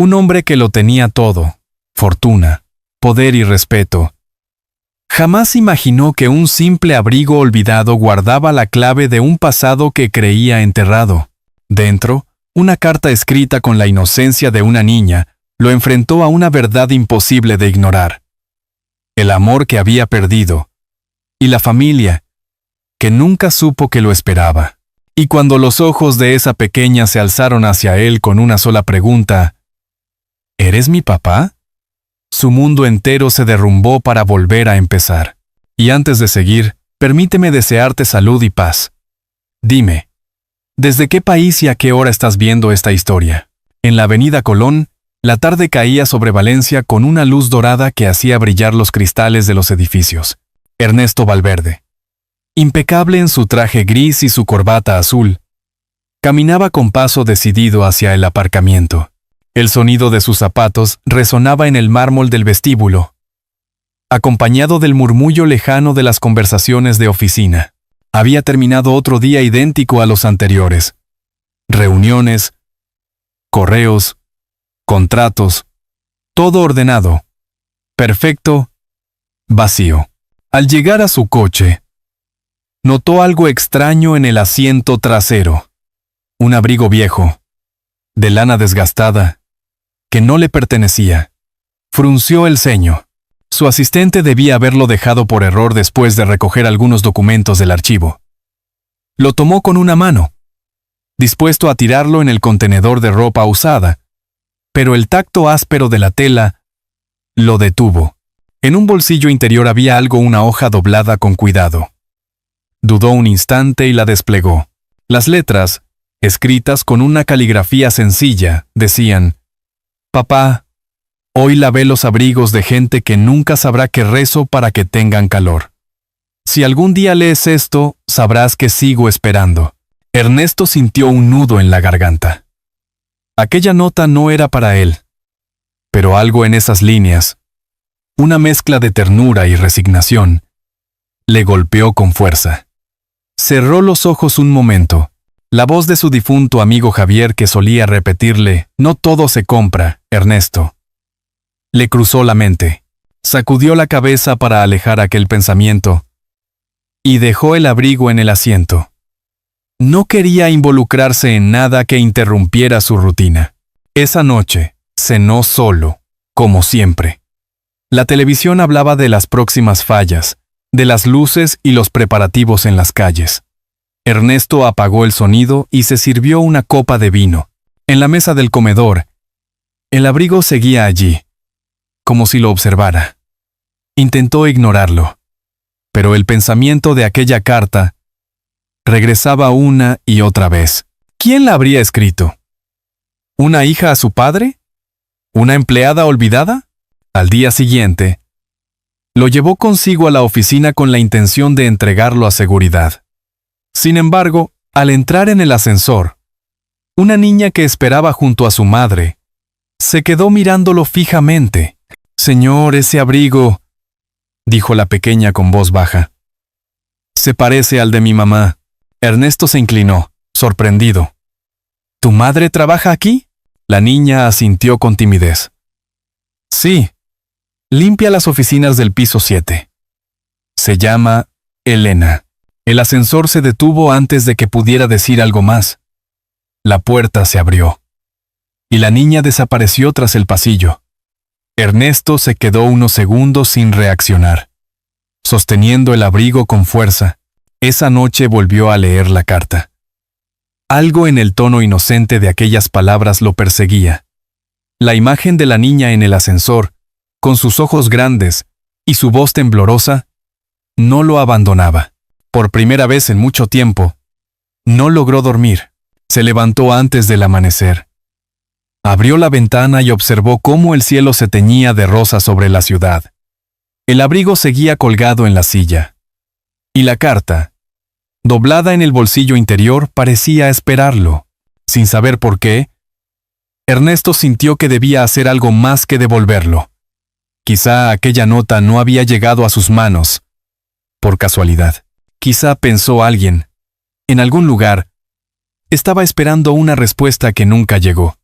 Un hombre que lo tenía todo: fortuna, poder y respeto. Jamás imaginó que un simple abrigo olvidado guardaba la clave de un pasado que creía enterrado. Dentro, una carta escrita con la inocencia de una niña lo enfrentó a una verdad imposible de ignorar. El amor que había perdido, y la familia, que nunca supo que lo esperaba. Y cuando los ojos de esa pequeña se alzaron hacia él con una sola pregunta: ¿eres mi papá?, su mundo entero se derrumbó para volver a empezar. Y antes de seguir, permíteme desearte salud y paz. Dime, ¿desde qué país y a qué hora estás viendo esta historia? En la avenida Colón, la tarde caía sobre Valencia con una luz dorada que hacía brillar los cristales de los edificios. Ernesto Valverde, impecable en su traje gris y su corbata azul, caminaba con paso decidido hacia el aparcamiento. El sonido de sus zapatos resonaba en el mármol del vestíbulo, acompañado del murmullo lejano de las conversaciones de oficina. Había terminado otro día idéntico a los anteriores. Reuniones, correos, contratos, todo ordenado, perfecto, vacío. Al llegar a su coche, notó algo extraño en el asiento trasero. Un abrigo viejo, de lana desgastada, que no le pertenecía. Frunció el ceño. Su asistente debía haberlo dejado por error después de recoger algunos documentos del archivo. Lo tomó con una mano, dispuesto a tirarlo en el contenedor de ropa usada, pero el tacto áspero de la tela lo detuvo. En un bolsillo interior había una hoja doblada con cuidado. Dudó un instante y la desplegó. Las letras, escritas con una caligrafía sencilla, decían: «Papá, hoy lavé los abrigos de gente que nunca sabrá que rezo para que tengan calor. Si algún día lees esto, sabrás que sigo esperando». Ernesto sintió un nudo en la garganta. Aquella nota no era para él. Pero algo en esas líneas, una mezcla de ternura y resignación, le golpeó con fuerza. Cerró los ojos un momento. La voz de su difunto amigo Javier, que solía repetirle: «No todo se compra, Ernesto», le cruzó la mente. Sacudió la cabeza para alejar aquel pensamiento y dejó el abrigo en el asiento. No quería involucrarse en nada que interrumpiera su rutina. Esa noche, cenó solo, como siempre. La televisión hablaba de las próximas fallas, de las luces y los preparativos en las calles. Ernesto apagó el sonido y se sirvió una copa de vino. En la mesa del comedor, el abrigo seguía allí, como si lo observara. Intentó ignorarlo, pero el pensamiento de aquella carta regresaba una y otra vez. ¿Quién la habría escrito? ¿Una hija a su padre? ¿Una empleada olvidada? Al día siguiente, lo llevó consigo a la oficina con la intención de entregarlo a seguridad. Sin embargo, al entrar en el ascensor, una niña que esperaba junto a su madre se quedó mirándolo fijamente. «Señor, ese abrigo», dijo la pequeña con voz baja, «se parece al de mi mamá». Ernesto se inclinó, sorprendido. «¿Tu madre trabaja aquí?». La niña asintió con timidez. «Sí, limpia las oficinas del piso 7. Se llama Elena». El ascensor se detuvo antes de que pudiera decir algo más. La puerta se abrió, y la niña desapareció tras el pasillo. Ernesto se quedó unos segundos sin reaccionar, sosteniendo el abrigo con fuerza. Esa noche volvió a leer la carta. Algo en el tono inocente de aquellas palabras lo perseguía. La imagen de la niña en el ascensor, con sus ojos grandes y su voz temblorosa, no lo abandonaba. Por primera vez en mucho tiempo, no logró dormir. Se levantó antes del amanecer. Abrió la ventana y observó cómo el cielo se teñía de rosa sobre la ciudad. El abrigo seguía colgado en la silla. Y la carta, doblada en el bolsillo interior, parecía esperarlo. Sin saber por qué, Ernesto sintió que debía hacer algo más que devolverlo. Quizá aquella nota no había llegado a sus manos por casualidad. Quizá, pensó, alguien, en algún lugar, estaba esperando una respuesta que nunca llegó.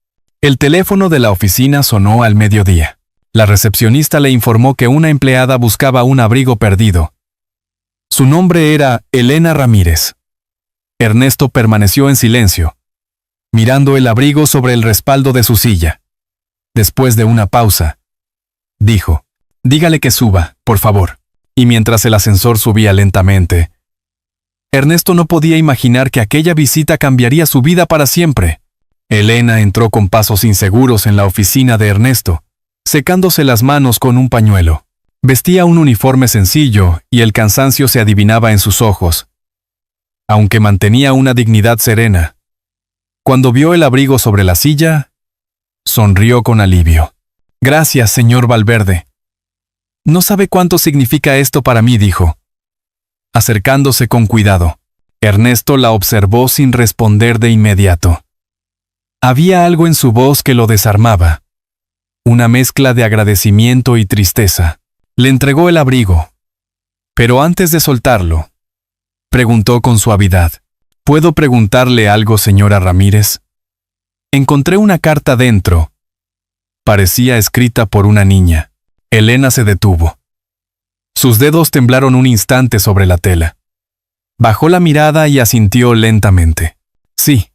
El teléfono de la oficina sonó al mediodía. La recepcionista le informó que una empleada buscaba un abrigo perdido. Su nombre era Elena Ramírez. Ernesto permaneció en silencio, mirando el abrigo sobre el respaldo de su silla. Después de una pausa, dijo: «Dígale que suba, por favor». Y mientras el ascensor subía lentamente, Ernesto no podía imaginar que aquella visita cambiaría su vida para siempre. Elena entró con pasos inseguros en la oficina de Ernesto, secándose las manos con un pañuelo. Vestía un uniforme sencillo y el cansancio se adivinaba en sus ojos, aunque mantenía una dignidad serena. Cuando vio el abrigo sobre la silla, sonrió con alivio. «Gracias, señor Valverde. No sabe cuánto significa esto para mí», dijo, acercándose con cuidado. Ernesto la observó sin responder de inmediato. Había algo en su voz que lo desarmaba, una mezcla de agradecimiento y tristeza. Le entregó el abrigo, pero antes de soltarlo, preguntó con suavidad: «¿Puedo preguntarle algo, señora Ramírez? Encontré una carta dentro. Parecía escrita por una niña». Elena se detuvo. Sus dedos temblaron un instante sobre la tela. Bajó la mirada y asintió lentamente. «Sí.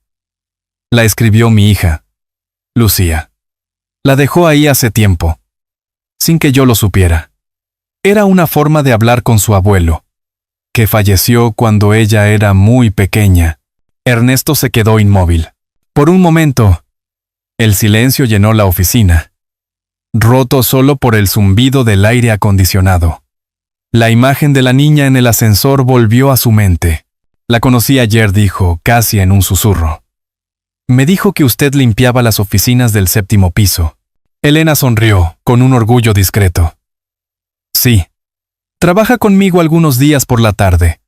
La escribió mi hija, Lucía. La dejó ahí hace tiempo, sin que yo lo supiera. Era una forma de hablar con su abuelo, que falleció cuando ella era muy pequeña». Ernesto se quedó inmóvil. Por un momento, el silencio llenó la oficina, roto solo por el zumbido del aire acondicionado. La imagen de la niña en el ascensor volvió a su mente. «La conocí ayer», dijo, casi en un susurro. «Me dijo que usted limpiaba las oficinas del 7º piso». Elena sonrió, con un orgullo discreto. «Sí. Trabaja conmigo algunos días por la tarde.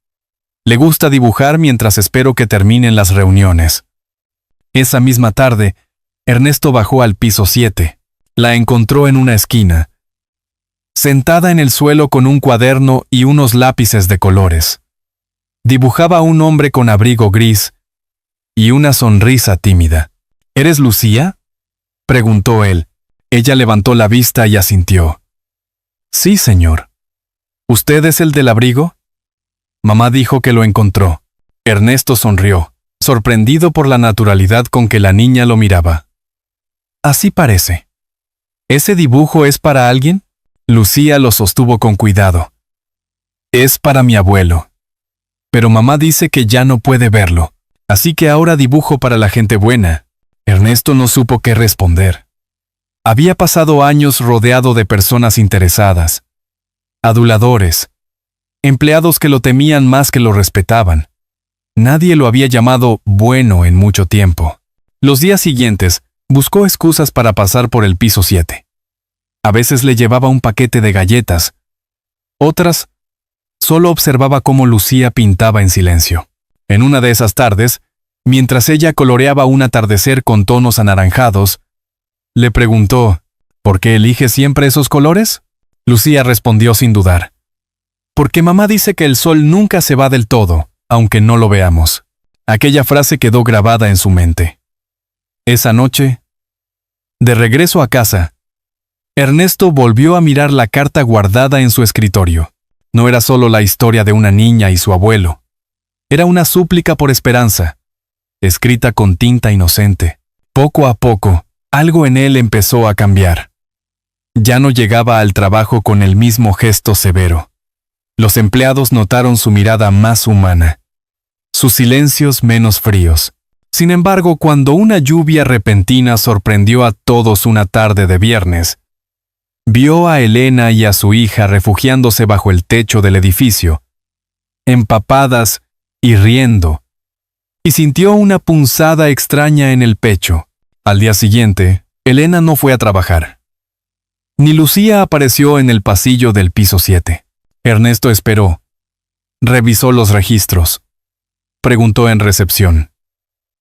Le gusta dibujar mientras espero que terminen las reuniones». Esa misma tarde, Ernesto bajó al piso 7. La encontró en una esquina, sentada en el suelo con un cuaderno y unos lápices de colores. Dibujaba a un hombre con abrigo gris y una sonrisa tímida. «¿Eres Lucía?», preguntó él. Ella levantó la vista y asintió. «Sí, señor». «¿Usted es el del abrigo?». «Mamá dijo que lo encontró». Ernesto sonrió, sorprendido por la naturalidad con que la niña lo miraba. «Así parece». «¿Ese dibujo es para alguien?». Lucía lo sostuvo con cuidado. «Es para mi abuelo. Pero mamá dice que ya no puede verlo, así que ahora dibujo para la gente buena». Ernesto no supo qué responder. Había pasado años rodeado de personas interesadas, aduladores, empleados que lo temían más que lo respetaban. Nadie lo había llamado bueno en mucho tiempo. Los días siguientes, buscó excusas para pasar por el piso 7. A veces le llevaba un paquete de galletas. Otras, solo observaba cómo Lucía pintaba en silencio. En una de esas tardes, mientras ella coloreaba un atardecer con tonos anaranjados, le preguntó: «¿Por qué elige siempre esos colores?». Lucía respondió sin dudar: «Porque mamá dice que el sol nunca se va del todo, aunque no lo veamos». Aquella frase quedó grabada en su mente. Esa noche, de regreso a casa, Ernesto volvió a mirar la carta guardada en su escritorio. No era solo la historia de una niña y su abuelo. Era una súplica por esperanza, escrita con tinta inocente. Poco a poco, algo en él empezó a cambiar. Ya no llegaba al trabajo con el mismo gesto severo. Los empleados notaron su mirada más humana, sus silencios menos fríos. Sin embargo, cuando una lluvia repentina sorprendió a todos una tarde de viernes, vio a Elena y a su hija refugiándose bajo el techo del edificio, empapadas y riendo, y sintió una punzada extraña en el pecho. Al día siguiente, Elena no fue a trabajar. Ni Lucía apareció en el pasillo del piso 7. Ernesto esperó. Revisó los registros. Preguntó en recepción.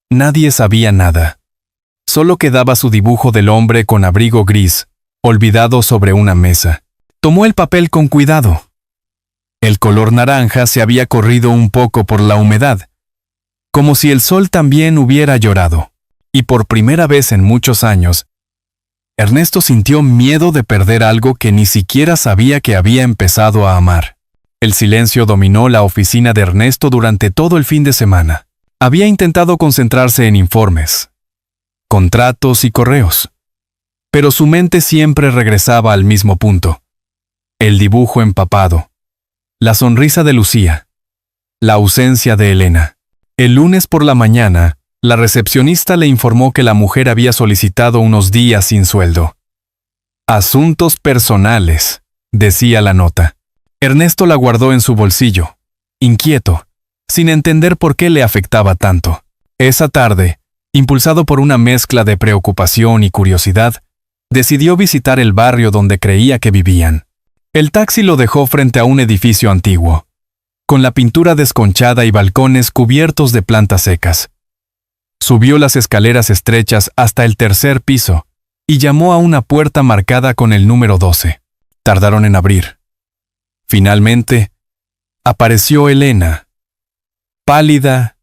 Nadie sabía nada. Solo quedaba su dibujo del hombre con abrigo gris, olvidado sobre una mesa. Tomó el papel con cuidado. El color naranja se había corrido un poco por la humedad, como si el sol también hubiera llorado. y por primera vez en muchos años, Ernesto sintió miedo de perder algo que ni siquiera sabía que había empezado a amar. El silencio dominó la oficina de Ernesto durante todo el fin de semana. Había intentado concentrarse en informes, contratos y correos, pero su mente siempre regresaba al mismo punto. El dibujo empapado, la sonrisa de Lucía, la ausencia de Elena. El lunes por la mañana, la recepcionista le informó que la mujer había solicitado unos días sin sueldo. Asuntos personales, decía la nota. Ernesto la guardó en su bolsillo, inquieto, sin entender por qué le afectaba tanto. Esa tarde, impulsado por una mezcla de preocupación y curiosidad, decidió visitar el barrio donde creía que vivían. El taxi lo dejó frente a un edificio antiguo, con la pintura desconchada y balcones cubiertos de plantas secas. Subió las escaleras estrechas hasta el tercer piso y llamó a una puerta marcada con el número 12. Tardaron en abrir. Finalmente, apareció Elena, pálida,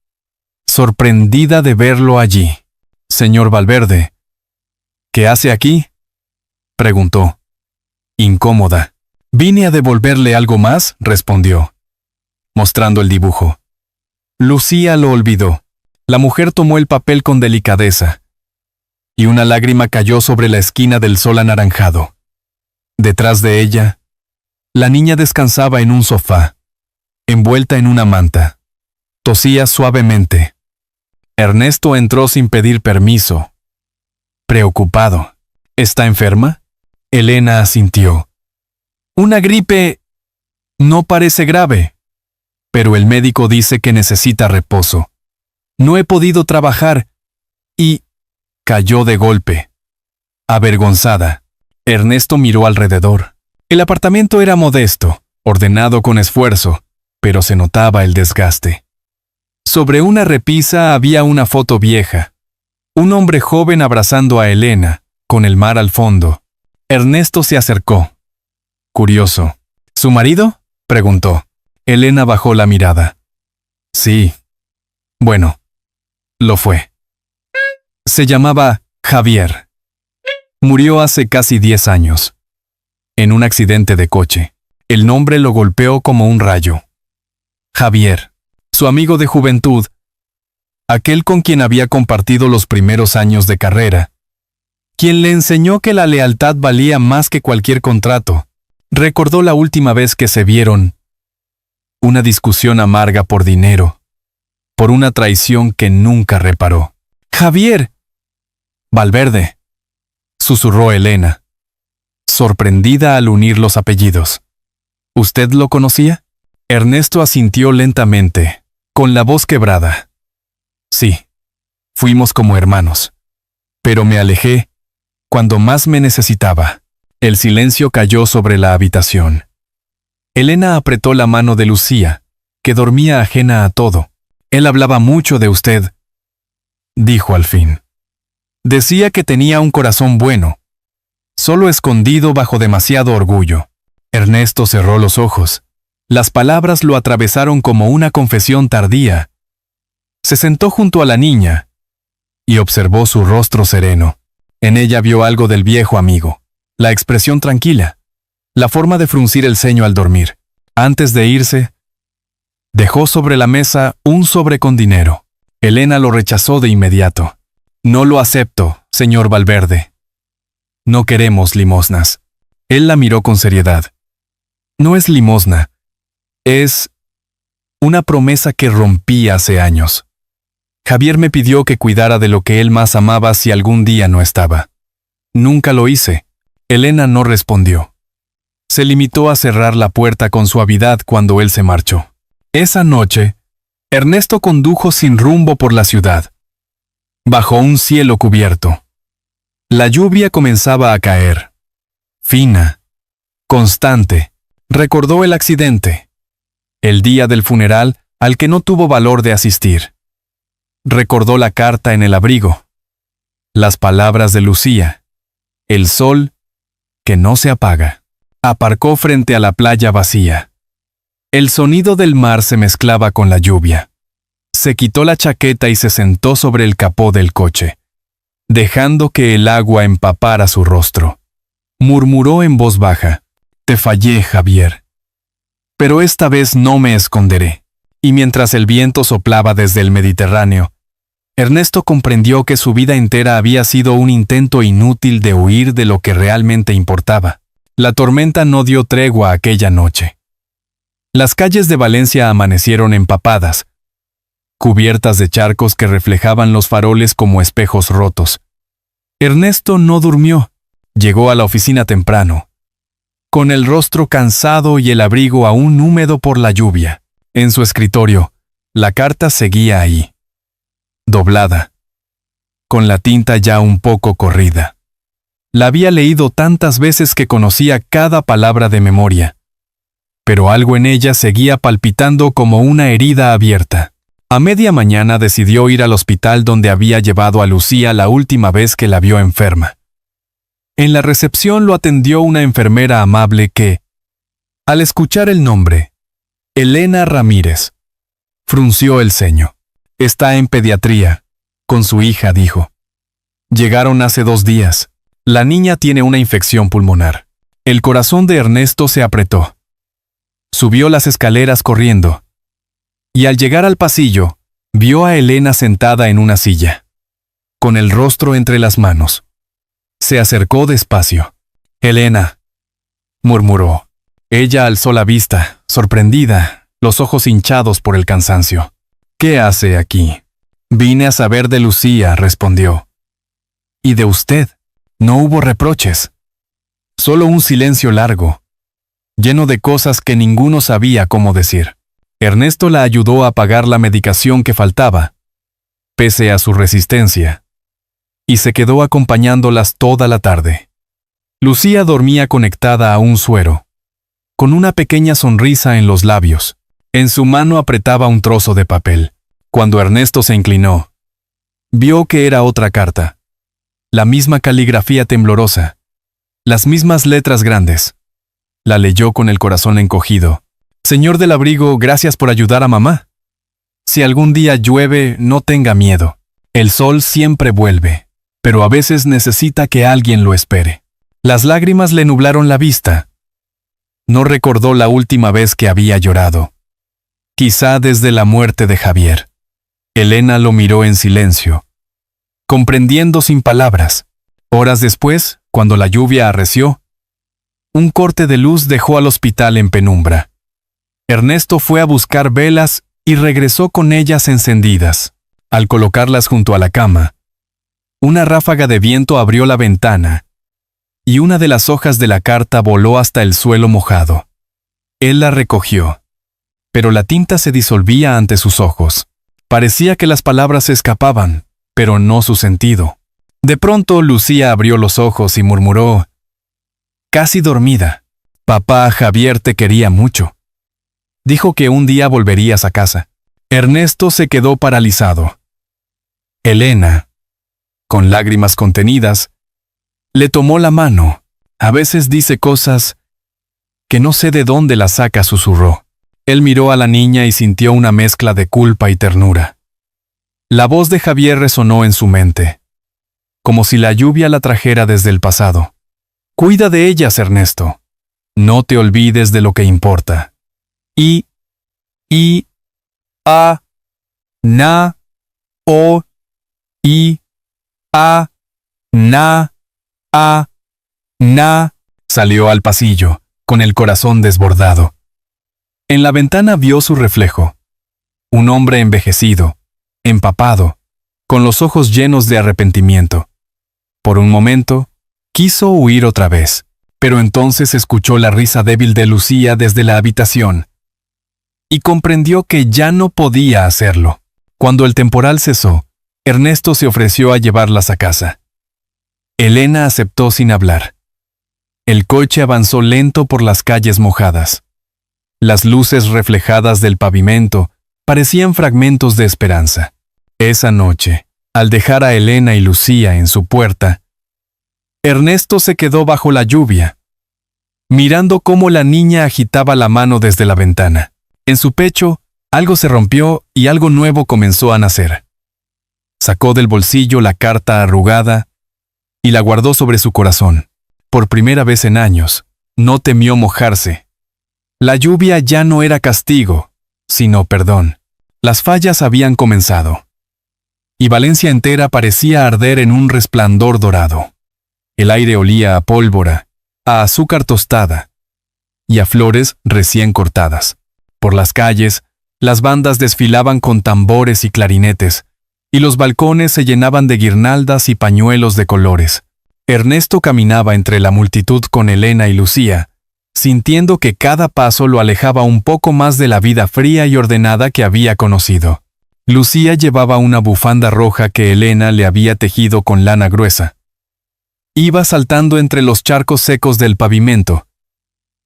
sorprendida de verlo allí. «Señor Valverde, ¿qué hace aquí?», preguntó, incómoda. «Vine a devolverle algo más», respondió, mostrando el dibujo. Lucía lo olvidó. La mujer tomó el papel con delicadeza, y una lágrima cayó sobre la esquina del sol anaranjado. Detrás de ella, la niña descansaba en un sofá, envuelta en una manta. Tosía suavemente. Ernesto entró sin pedir permiso, preocupado. «¿Está enferma?», Elena asintió. «Una gripe. No parece grave, pero el médico dice que necesita reposo. No he podido trabajar», y cayó de golpe, avergonzada. Ernesto miró alrededor. El apartamento era modesto, ordenado con esfuerzo, pero se notaba el desgaste. Sobre una repisa había una foto vieja. Un hombre joven abrazando a Elena, con el mar al fondo. Ernesto se acercó. Curioso. «¿Su marido?», preguntó. Elena bajó la mirada. «Sí. Bueno, lo fue. Se llamaba Javier. Murió hace casi 10 años. En un accidente de coche. El nombre lo golpeó como un rayo. Javier, su amigo de juventud, aquel con quien había compartido los primeros años de carrera, quien le enseñó que la lealtad valía más que cualquier contrato. Recordó la última vez que se vieron. Una discusión amarga por dinero, por una traición que nunca reparó. «Javier Valverde», susurró Elena, sorprendida al unir los apellidos. «¿Usted lo conocía?». Ernesto asintió lentamente, con la voz quebrada. «Sí, fuimos como hermanos, pero me alejé cuando más me necesitaba». El silencio cayó sobre la habitación. Elena apretó la mano de Lucía, que dormía ajena a todo. «Él hablaba mucho de usted», dijo al fin. «Decía que tenía un corazón bueno, solo escondido bajo demasiado orgullo». Ernesto cerró los ojos. Las palabras lo atravesaron como una confesión tardía. Se sentó junto a la niña y observó su rostro sereno. En ella vio algo del viejo amigo, la expresión tranquila, la forma de fruncir el ceño al dormir. Antes de irse, dejó sobre la mesa un sobre con dinero. Elena lo rechazó de inmediato. «No lo acepto, señor Valverde. No queremos limosnas». Él la miró con seriedad. «No es limosna. Es una promesa que rompí hace años. Javier me pidió que cuidara de lo que él más amaba si algún día no estaba. Nunca lo hice». Elena no respondió. Se limitó a cerrar la puerta con suavidad cuando él se marchó. Esa noche, Ernesto condujo sin rumbo por la ciudad, bajo un cielo cubierto. La lluvia comenzaba a caer. Fina, constante. Recordó el accidente, el día del funeral al que no tuvo valor de asistir. Recordó la carta en el abrigo, las palabras de Lucía, el sol que no se apaga. Aparcó frente a la playa vacía. El sonido del mar se mezclaba con la lluvia. Se quitó la chaqueta y se sentó sobre el capó del coche. dejando que el agua empapara su rostro. Murmuró en voz baja: «Te fallé, Javier. Pero esta vez no me esconderé». Y mientras el viento soplaba desde el Mediterráneo, Ernesto comprendió que su vida entera había sido un intento inútil de huir de lo que realmente importaba. La tormenta no dio tregua aquella noche. Las calles de Valencia amanecieron empapadas, cubiertas de charcos que reflejaban los faroles como espejos rotos. Ernesto no durmió. Llegó a la oficina temprano, con el rostro cansado y el abrigo aún húmedo por la lluvia. En su escritorio, la carta seguía ahí, doblada, con la tinta ya un poco corrida. La había leído tantas veces que conocía cada palabra de memoria, pero algo en ella seguía palpitando como una herida abierta. A media mañana decidió ir al hospital donde había llevado a Lucía la última vez que la vio enferma. En la recepción lo atendió una enfermera amable que, al escuchar el nombre, Elena Ramírez, frunció el ceño. «Está en pediatría, con su hija», dijo. «Llegaron hace 2 días. La niña tiene una infección pulmonar». El corazón de Ernesto se apretó. Subió las escaleras corriendo, y al llegar al pasillo, vio a Elena sentada en una silla, con el rostro entre las manos. Se acercó despacio. «Elena», murmuró. Ella alzó la vista, sorprendida, los ojos hinchados por el cansancio. «¿Qué hace aquí?» «Vine a saber de Lucía», respondió. «Y de usted». No hubo reproches. Solo un silencio largo, lleno de cosas que ninguno sabía cómo decir. Ernesto la ayudó a pagar la medicación que faltaba, pese a su resistencia, y se quedó acompañándolas toda la tarde. Lucía dormía conectada a un suero, con una pequeña sonrisa en los labios. En su mano apretaba un trozo de papel. Cuando Ernesto se inclinó, vio que era otra carta. La misma caligrafía temblorosa, las mismas letras grandes. La leyó con el corazón encogido. «Señor del abrigo, gracias por ayudar a mamá. Si algún día llueve, no tenga miedo. El sol siempre vuelve, pero a veces necesita que alguien lo espere». Las lágrimas le nublaron la vista. No recordó la última vez que había llorado. Quizá desde la muerte de Javier. Elena lo miró en silencio, comprendiendo sin palabras. Horas después, cuando la lluvia arreció, un corte de luz dejó al hospital en penumbra. Ernesto fue a buscar velas y regresó con ellas encendidas. Al colocarlas junto a la cama, una ráfaga de viento abrió la ventana, y una de las hojas de la carta voló hasta el suelo mojado. Él la recogió, pero la tinta se disolvía ante sus ojos. Parecía que las palabras se escapaban, pero no su sentido. De pronto Lucía abrió los ojos y murmuró, casi dormida: «Papá, Javier te quería mucho. Dijo que un día volverías a casa». Ernesto se quedó paralizado. Elena, con lágrimas contenidas, le tomó la mano. «A veces dice cosas que no sé de dónde las saca», susurró. Él miró a la niña y sintió una mezcla de culpa y ternura. La voz de Javier resonó en su mente, como si la lluvia la trajera desde el pasado. «Cuida de ellas, Ernesto. No te olvides de lo que importa. Salió al pasillo, con el corazón desbordado. En la ventana vio su reflejo. Un hombre envejecido, empapado, con los ojos llenos de arrepentimiento. Por un momento, quiso huir otra vez, pero entonces escuchó la risa débil de Lucía desde la habitación, y comprendió que ya no podía hacerlo. Cuando el temporal cesó, Ernesto se ofreció a llevarlas a casa. Elena aceptó sin hablar. El coche avanzó lento por las calles mojadas. Las luces reflejadas del pavimento parecían fragmentos de esperanza. Esa noche, al dejar a Elena y Lucía en su puerta, Ernesto se quedó bajo la lluvia, mirando cómo la niña agitaba la mano desde la ventana. En su pecho, algo se rompió y algo nuevo comenzó a nacer. Sacó del bolsillo la carta arrugada y la guardó sobre su corazón. Por primera vez en años, no temió mojarse. La lluvia ya no era castigo, sino perdón. Las fallas habían comenzado. Y Valencia entera parecía arder en un resplandor dorado. El aire olía a pólvora, a azúcar tostada y a flores recién cortadas. Por las calles, las bandas desfilaban con tambores y clarinetes, y los balcones se llenaban de guirnaldas y pañuelos de colores. Ernesto caminaba entre la multitud con Elena y Lucía, sintiendo que cada paso lo alejaba un poco más de la vida fría y ordenada que había conocido. Lucía llevaba una bufanda roja que Elena le había tejido con lana gruesa. Iba saltando entre los charcos secos del pavimento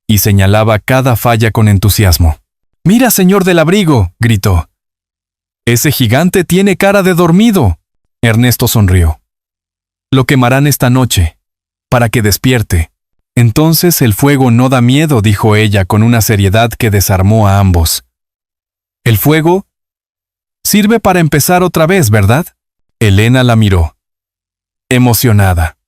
y señalaba cada falla con entusiasmo. «¡Mira, señor del abrigo!», gritó. «Ese gigante tiene cara de dormido». Ernesto sonrió. «Lo quemarán esta noche, para que despierte». «Entonces el fuego no da miedo», dijo ella con una seriedad que desarmó a ambos. «El fuego sirve para empezar otra vez, ¿verdad?». Elena la miró, emocionada.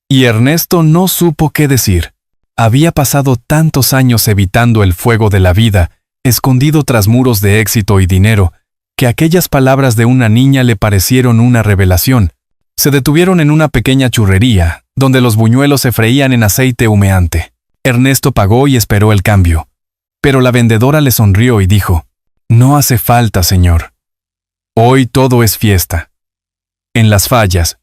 Y Ernesto no supo qué decir. Había pasado tantos años evitando el fuego de la vida, escondido tras muros de éxito y dinero, que aquellas palabras de una niña le parecieron una revelación. Se detuvieron en una pequeña churrería, donde los buñuelos se freían en aceite humeante. Ernesto pagó y esperó el cambio. Pero la vendedora le sonrió y dijo: «No hace falta, señor. Hoy todo es fiesta. En las fallas,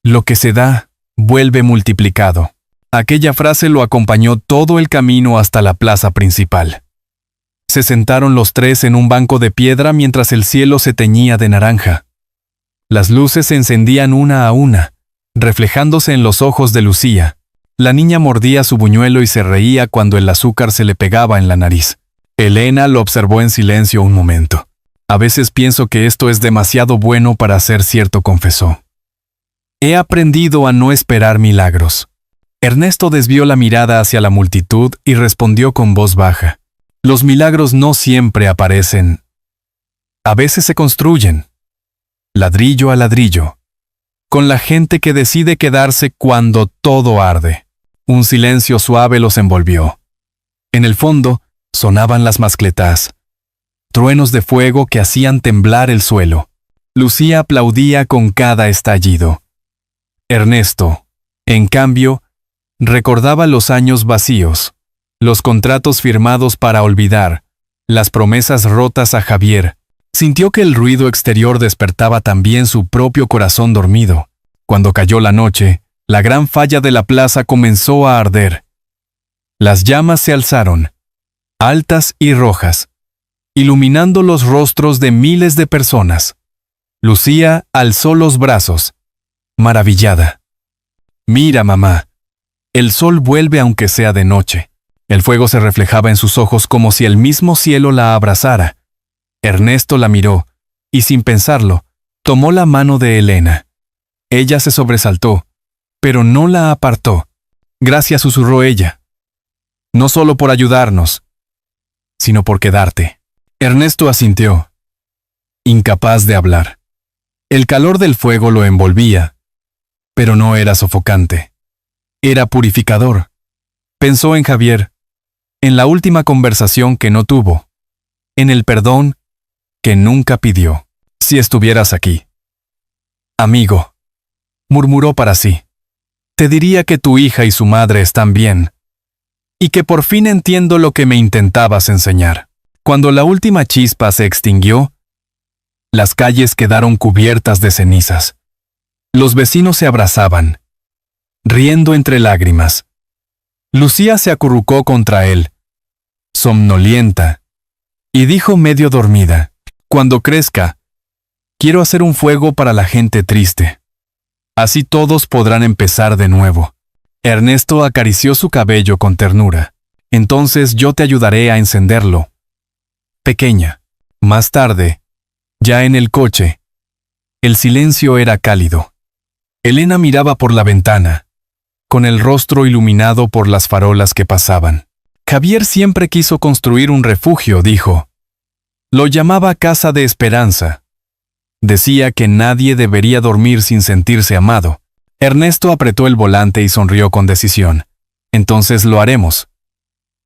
lo que se da vuelve multiplicado». Aquella frase lo acompañó todo el camino hasta la plaza principal. Se sentaron los tres en un banco de piedra mientras el cielo se teñía de naranja. Las luces se encendían una a una, reflejándose en los ojos de Lucía. La niña mordía su buñuelo y se reía cuando el azúcar se le pegaba en la nariz. Elena lo observó en silencio un momento. «A veces pienso que esto es demasiado bueno para ser cierto», confesó. «He aprendido a no esperar milagros». Ernesto desvió la mirada hacia la multitud y respondió con voz baja: «Los milagros no siempre aparecen. A veces se construyen, ladrillo a ladrillo, con la gente que decide quedarse cuando todo arde». Un silencio suave los envolvió. En el fondo sonaban las mascletas, truenos de fuego que hacían temblar el suelo. Lucía aplaudía con cada estallido. Ernesto, en cambio, recordaba los años vacíos, los contratos firmados para olvidar, las promesas rotas a Javier. Sintió que el ruido exterior despertaba también su propio corazón dormido. Cuando cayó la noche, la gran falla de la plaza comenzó a arder. Las llamas se alzaron, altas y rojas, iluminando los rostros de miles de personas. Lucía alzó los brazos, maravillada. «Mira, mamá. El sol vuelve aunque sea de noche». El fuego se reflejaba en sus ojos como si el mismo cielo la abrazara. Ernesto la miró, y sin pensarlo, tomó la mano de Elena. Ella se sobresaltó, pero no la apartó. «Gracias», susurró ella. «No solo por ayudarnos, sino por quedarte». Ernesto asintió, incapaz de hablar. El calor del fuego lo envolvía, pero no era sofocante. Era purificador. Pensó en Javier, en la última conversación que no tuvo, en el perdón que nunca pidió. «Si estuvieras aquí, amigo», murmuró para sí, «te diría que tu hija y su madre están bien, y que por fin entiendo lo que me intentabas enseñar». Cuando la última chispa se extinguió, las calles quedaron cubiertas de cenizas. Los vecinos se abrazaban, riendo entre lágrimas. Lucía se acurrucó contra él, somnolienta, y dijo medio dormida: «Cuando crezca, quiero hacer un fuego para la gente triste. Así todos podrán empezar de nuevo». Ernesto acarició su cabello con ternura. «Entonces yo te ayudaré a encenderlo, pequeña». Más tarde, ya en el coche, el silencio era cálido. Elena miraba por la ventana, con el rostro iluminado por las farolas que pasaban. «Javier siempre quiso construir un refugio», dijo. «Lo llamaba Casa de Esperanza. Decía que nadie debería dormir sin sentirse amado. Ernesto apretó el volante y sonrió con decisión. Entonces lo haremos.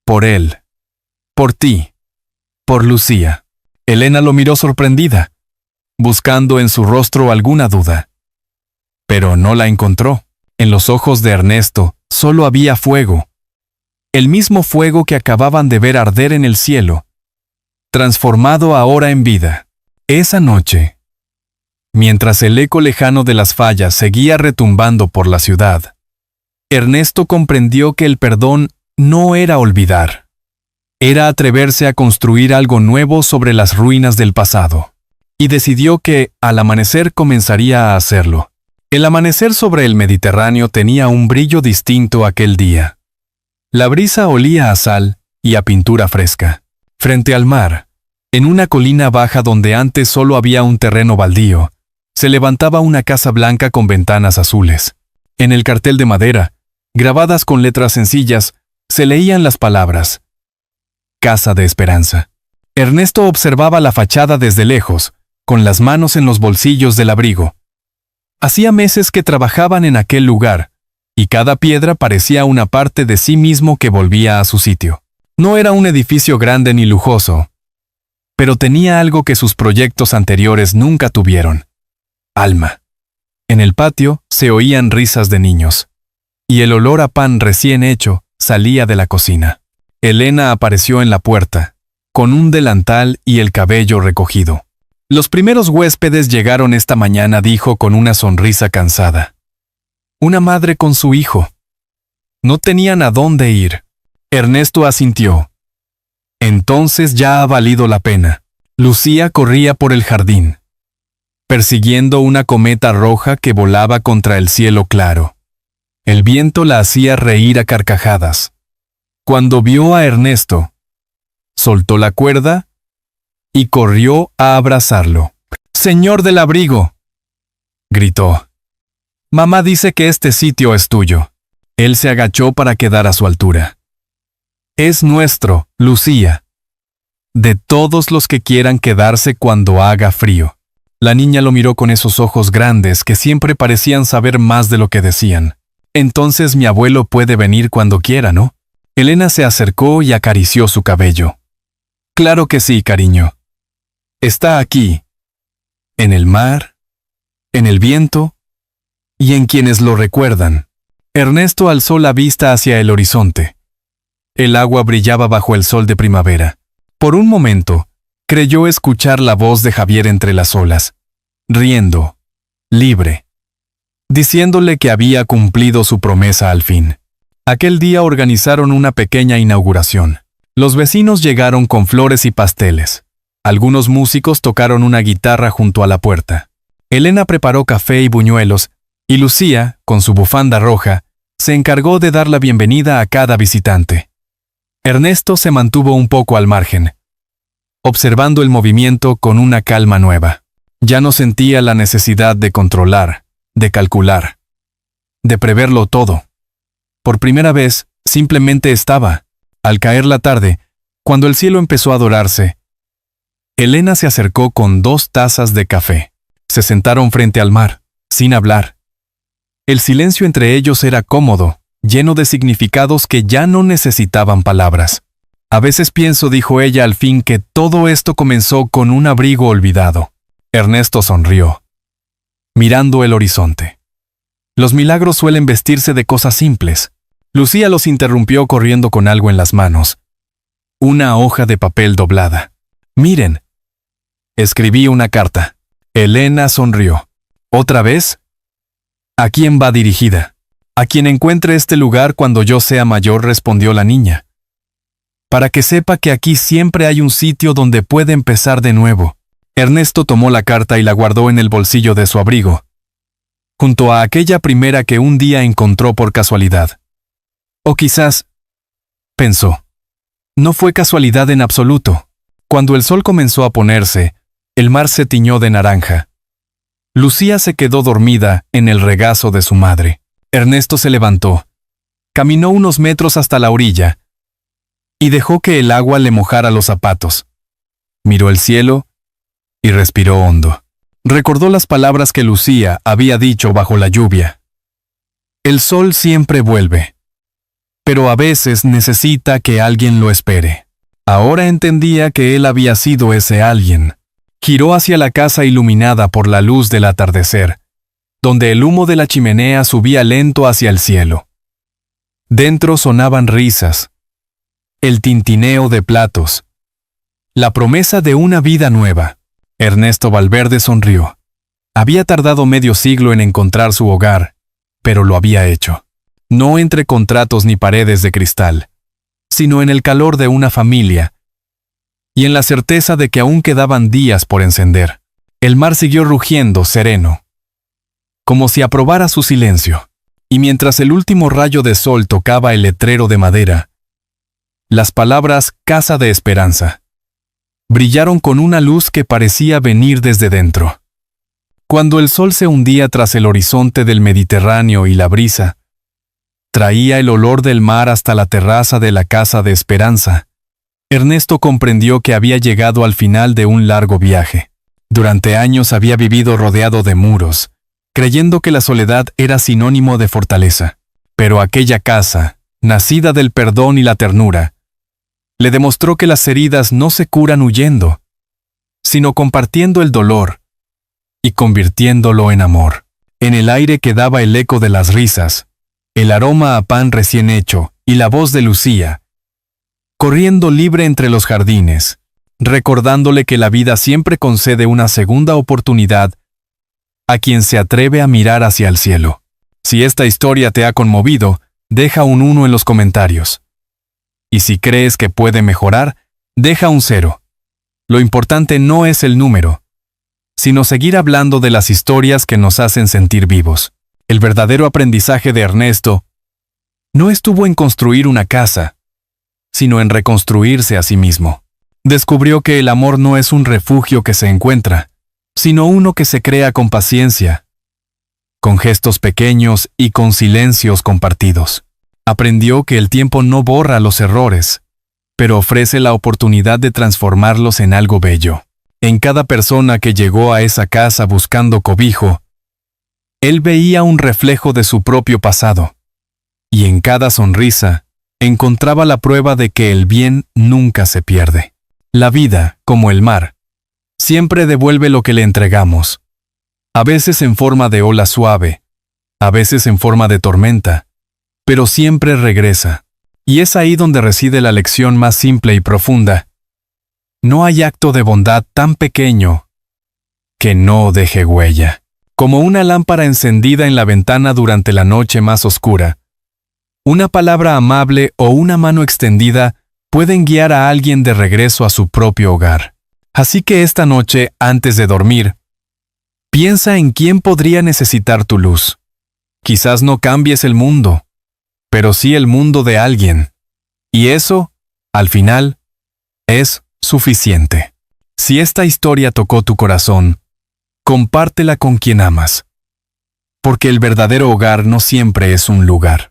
Por él. Por ti. Por Lucía. Elena lo miró sorprendida, buscando en su rostro alguna duda. Pero no la encontró. En los ojos de Ernesto solo había fuego. El mismo fuego que acababan de ver arder en el cielo, transformado ahora en vida. Esa noche, mientras el eco lejano de las fallas seguía retumbando por la ciudad, Ernesto comprendió que el perdón no era olvidar. Era atreverse a construir algo nuevo sobre las ruinas del pasado. Y decidió que, al amanecer, comenzaría a hacerlo. El amanecer sobre el Mediterráneo tenía un brillo distinto aquel día. La brisa olía a sal y a pintura fresca. Frente al mar, en una colina baja donde antes solo había un terreno baldío, se levantaba una casa blanca con ventanas azules. En el cartel de madera, grabadas con letras sencillas, se leían las palabras: Casa de Esperanza. Ernesto observaba la fachada desde lejos, con las manos en los bolsillos del abrigo. Hacía meses que trabajaban en aquel lugar, y cada piedra parecía una parte de sí mismo que volvía a su sitio. No era un edificio grande ni lujoso, pero tenía algo que sus proyectos anteriores nunca tuvieron: alma. En el patio se oían risas de niños, y el olor a pan recién hecho salía de la cocina. Elena apareció en la puerta, con un delantal y el cabello recogido. Los primeros huéspedes llegaron esta mañana, dijo con una sonrisa cansada. Una madre con su hijo. No tenían a dónde ir. Ernesto asintió. Entonces ya ha valido la pena. Lucía corría por el jardín, persiguiendo una cometa roja que volaba contra el cielo claro. El viento la hacía reír a carcajadas. Cuando vio a Ernesto, soltó la cuerda y corrió a abrazarlo. «¡Señor del abrigo!», gritó. «Mamá dice que este sitio es tuyo». Él se agachó para quedar a su altura. «Es nuestro, Lucía. De todos los que quieran quedarse cuando haga frío». La niña lo miró con esos ojos grandes que siempre parecían saber más de lo que decían. «Entonces mi abuelo puede venir cuando quiera, ¿no?». Elena se acercó y acarició su cabello. «Claro que sí, cariño. Está aquí, en el mar, en el viento y en quienes lo recuerdan». Ernesto alzó la vista hacia el horizonte. El agua brillaba bajo el sol de primavera. Por un momento, creyó escuchar la voz de Javier entre las olas, riendo, libre, diciéndole que había cumplido su promesa al fin. Aquel día organizaron una pequeña inauguración. Los vecinos llegaron con flores y pasteles. Algunos músicos tocaron una guitarra junto a la puerta. Elena preparó café y buñuelos, y Lucía, con su bufanda roja, se encargó de dar la bienvenida a cada visitante. Ernesto se mantuvo un poco al margen, observando el movimiento con una calma nueva. Ya no sentía la necesidad de controlar, de calcular, de preverlo todo. Por primera vez, simplemente estaba. Al caer la tarde, cuando el cielo empezó a dorarse, Elena se acercó con 2 tazas de café. Se sentaron frente al mar, sin hablar. El silencio entre ellos era cómodo, lleno de significados que ya no necesitaban palabras. «A veces pienso», dijo ella al fin, «que todo esto comenzó con un abrigo olvidado». Ernesto sonrió, mirando el horizonte. Los milagros suelen vestirse de cosas simples. Lucía los interrumpió corriendo con algo en las manos. Una hoja de papel doblada. «Miren. Escribí una carta». Elena sonrió. «¿Otra vez? ¿A quién va dirigida?» «A quien encuentre este lugar cuando yo sea mayor», respondió la niña. «Para que sepa que aquí siempre hay un sitio donde puede empezar de nuevo». Ernesto tomó la carta y la guardó en el bolsillo de su abrigo, junto a aquella primera que un día encontró por casualidad. O quizás, pensó, no fue casualidad en absoluto. Cuando el sol comenzó a ponerse, el mar se tiñó de naranja. Lucía se quedó dormida en el regazo de su madre. Ernesto se levantó, caminó unos metros hasta la orilla y dejó que el agua le mojara los zapatos. Miró el cielo y respiró hondo. Recordó las palabras que Lucía había dicho bajo la lluvia. El sol siempre vuelve, pero a veces necesita que alguien lo espere. Ahora entendía que él había sido ese alguien. Giró hacia la casa iluminada por la luz del atardecer, donde el humo de la chimenea subía lento hacia el cielo. Dentro sonaban risas, el tintineo de platos, la promesa de una vida nueva. Ernesto Valverde sonrió. Había tardado medio siglo en encontrar su hogar, pero lo había hecho. No entre contratos ni paredes de cristal, sino en el calor de una familia y en la certeza de que aún quedaban días por encender. El mar siguió rugiendo sereno, como si aprobara su silencio, y mientras el último rayo de sol tocaba el letrero de madera, las palabras Casa de Esperanza brillaron con una luz que parecía venir desde dentro. Cuando el sol se hundía tras el horizonte del Mediterráneo y la brisa traía el olor del mar hasta la terraza de la Casa de Esperanza, Ernesto comprendió que había llegado al final de un largo viaje. Durante años había vivido rodeado de muros, creyendo que la soledad era sinónimo de fortaleza. Pero aquella casa, nacida del perdón y la ternura, le demostró que las heridas no se curan huyendo, sino compartiendo el dolor y convirtiéndolo en amor. En el aire quedaba el eco de las risas, el aroma a pan recién hecho y la voz de Lucía, corriendo libre entre los jardines, recordándole que la vida siempre concede una segunda oportunidad a quien se atreve a mirar hacia el cielo. Si esta historia te ha conmovido, deja un 1 en los comentarios. Y si crees que puede mejorar, deja un 0. Lo importante no es el número, sino seguir hablando de las historias que nos hacen sentir vivos. El verdadero aprendizaje de Ernesto no estuvo en construir una casa, sino en reconstruirse a sí mismo. Descubrió que el amor no es un refugio que se encuentra, sino uno que se crea con paciencia, con gestos pequeños y con silencios compartidos. Aprendió que el tiempo no borra los errores, pero ofrece la oportunidad de transformarlos en algo bello. En cada persona que llegó a esa casa buscando cobijo, él veía un reflejo de su propio pasado, y en cada sonrisa encontraba la prueba de que el bien nunca se pierde. La vida, como el mar, siempre devuelve lo que le entregamos, a veces en forma de ola suave, a veces en forma de tormenta, pero siempre regresa. Y es ahí donde reside la lección más simple y profunda. No hay acto de bondad tan pequeño que no deje huella. Como una lámpara encendida en la ventana durante la noche más oscura, una palabra amable o una mano extendida pueden guiar a alguien de regreso a su propio hogar. Así que esta noche, antes de dormir, piensa en quién podría necesitar tu luz. Quizás no cambies el mundo, pero sí el mundo de alguien. Y eso, al final, es suficiente. Si esta historia tocó tu corazón, compártela con quien amas. Porque el verdadero hogar no siempre es un lugar.